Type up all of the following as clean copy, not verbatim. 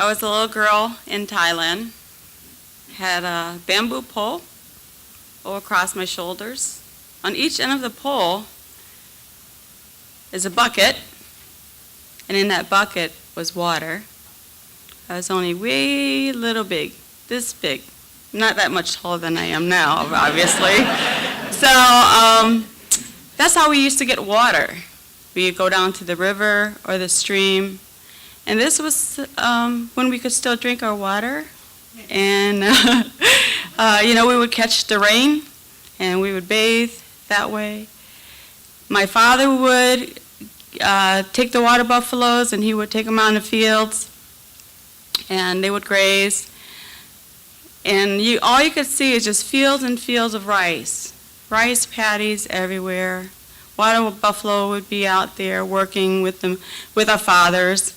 I was a little girl in Thailand, had a bamboo pole across my shoulders. On each end of the pole is a bucket, and in that bucket was water. I was only way little big, this big. Not that much taller than I am now, obviously. So that's how we used to get water. We'd go down to the river or the stream. And this was when we could still drink our water. And, we would catch the rain, and we would bathe that way. My father would take the water buffaloes, and he would take them out in the fields, and they would graze. And all you could see is just fields and fields of rice paddies everywhere. Water buffalo would be out there working with our fathers.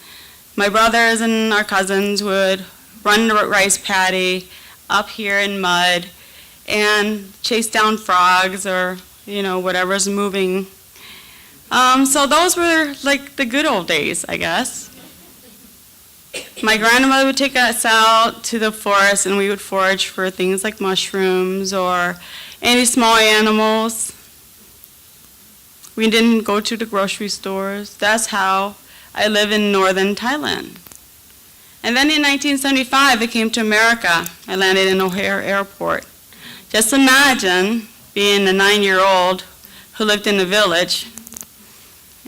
My brothers and our cousins would run the rice paddy up here in mud and chase down frogs or, whatever's moving. So those were like the good old days, I guess. My grandmother would take us out to the forest, and we would forage for things like mushrooms or any small animals. We didn't go to the grocery stores. That's how I live in northern Thailand. And then in 1975, I came to America. I landed in O'Hare Airport. Just imagine being a 9-year-old who lived in a village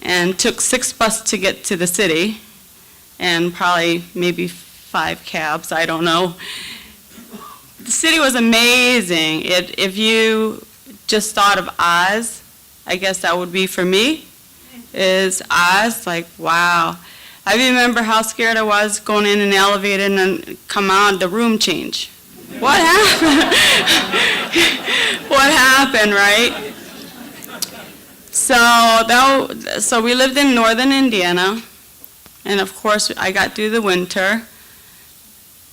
and took 6 buses to get to the city, and probably maybe 5 cabs, I don't know. The city was amazing. If you just thought of Oz, I guess that would be for me, is Oz, like, wow. I remember how scared I was going in an elevator and then come out, the room change. What happened? What happened, right? So we lived in northern Indiana, and of course I got through the winter.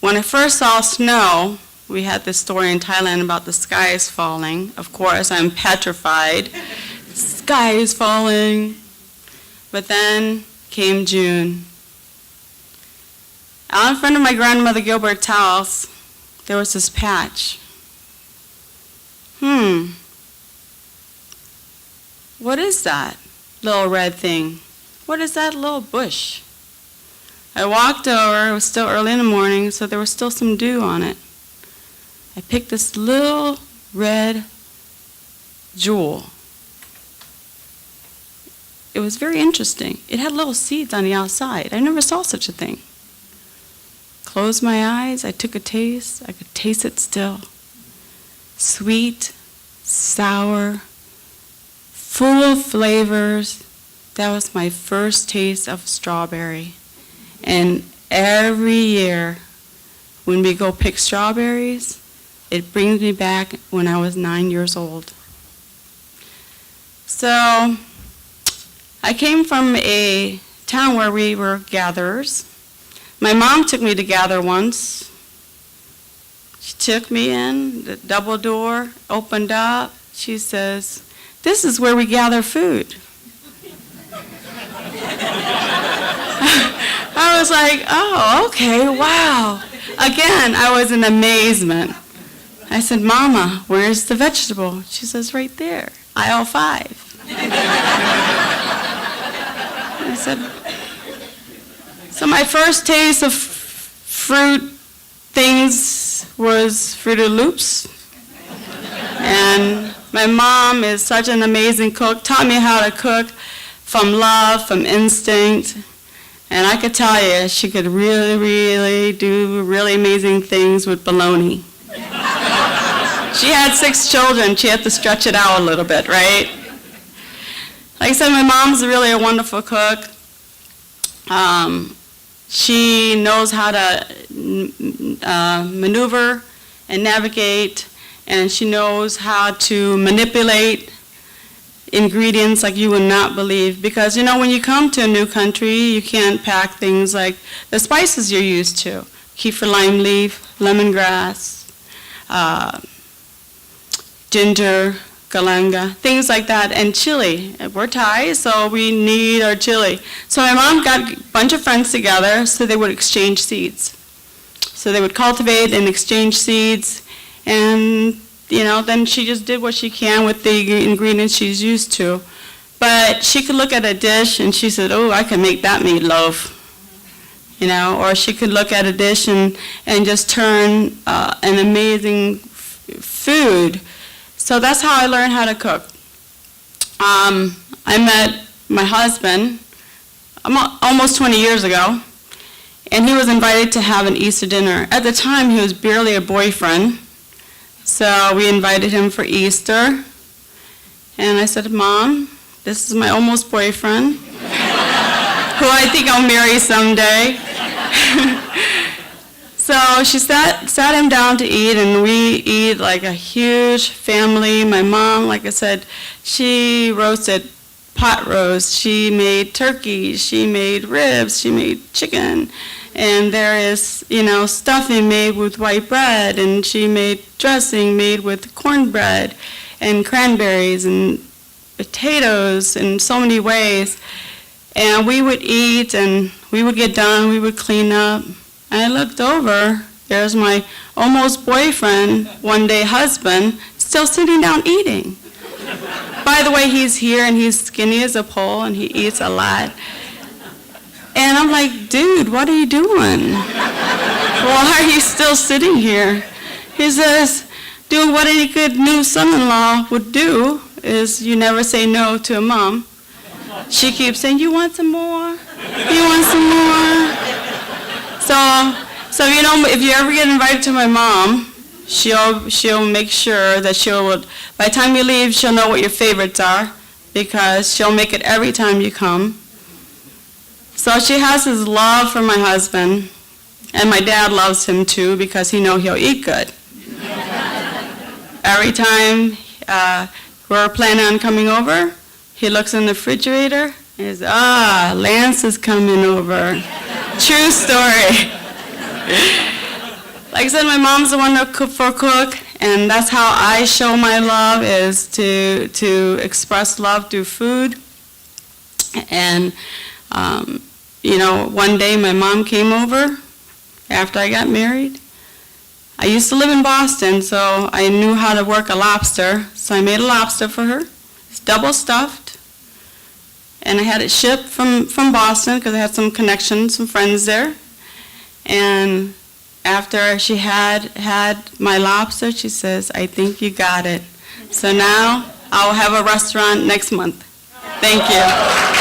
When I first saw snow, we had this story in Thailand about the skies falling. Of course, I'm petrified. Sky is falling. But then came June. Out in front of my grandmother Gilbert's house, there was this patch. What is that little red thing? What is that little bush? I walked over, it was still early in the morning, so there was still some dew on it. I picked this little red jewel. It was very interesting. It had little seeds on the outside. I never saw such a thing. Closed my eyes, I took a taste. I could taste it still. Sweet, sour, full of flavors. That was my first taste of strawberry. And every year, when we go pick strawberries, it brings me back when I was 9 years old. So I came from a town where we were gatherers. My mom took me to gather once. She took me in, the double door opened up. She says, "This is where we gather food." I was like, oh, okay, wow. Again, I was in amazement. I said, "Mama, where's the vegetable?" She says, "Right there, aisle 5. I said, so my first taste of fruit things was Fruit Loops. And my mom is such an amazing cook, taught me how to cook from love, from instinct. And I could tell you, she could really, really do really amazing things with bologna. She had 6 children. She had to stretch it out a little bit, right? Like I said, my mom's really a wonderful cook. She knows how to maneuver and navigate, and she knows how to manipulate ingredients like you would not believe. Because, when you come to a new country, you can't pack things like the spices you're used to. Kaffir lime leaf, lemongrass, ginger, galanga, things like that, and chili. We're Thai, so we need our chili. So my mom got a bunch of friends together so they would exchange seeds. So they would cultivate and exchange seeds, and then she just did what she can with the ingredients she's used to. But she could look at a dish and she said, oh, I can make that meatloaf. Or she could look at a dish and just turn an amazing food. So that's how I learned how to cook. I met my husband almost 20 years ago, and he was invited to have an Easter dinner. At the time, he was barely a boyfriend, so we invited him for Easter. And I said, Mom, this is my almost boyfriend, who I think I'll marry someday. So she sat him down to eat, and we eat like a huge family. My mom, like I said, she roasted pot roast, she made turkey, she made ribs, she made chicken, and there is, stuffing made with white bread, and she made dressing made with cornbread and cranberries and potatoes in so many ways. And we would eat, and we would get done, we would clean up. And I looked over, there's my almost boyfriend, one day husband, still sitting down eating. By the way, he's here and he's skinny as a pole and he eats a lot. And I'm like, dude, what are you doing? Why are you still sitting here? He says, doing what any good new son-in-law would do is you never say no to a mom. She keeps saying, you want some more? You want some more? So if you ever get invited to my mom, she'll make sure that by the time you leave, she'll know what your favorites are, because she'll make it every time you come. So she has this love for my husband, and my dad loves him too, because he knows he'll eat good. Every time we're planning on coming over, he looks in the refrigerator and he says, Lance is coming over. True story. Like I said, my mom's the one that cook, and that's how I show my love, is to express love through food. And one day my mom came over after I got married. I used to live in Boston, so I knew how to work a lobster. So I made a lobster for her. It's double stuffed. And I had it shipped from Boston because I had some connections, some friends there. And after she had my lobster, she says, I think you got it. So now I'll have a restaurant next month. Thank you.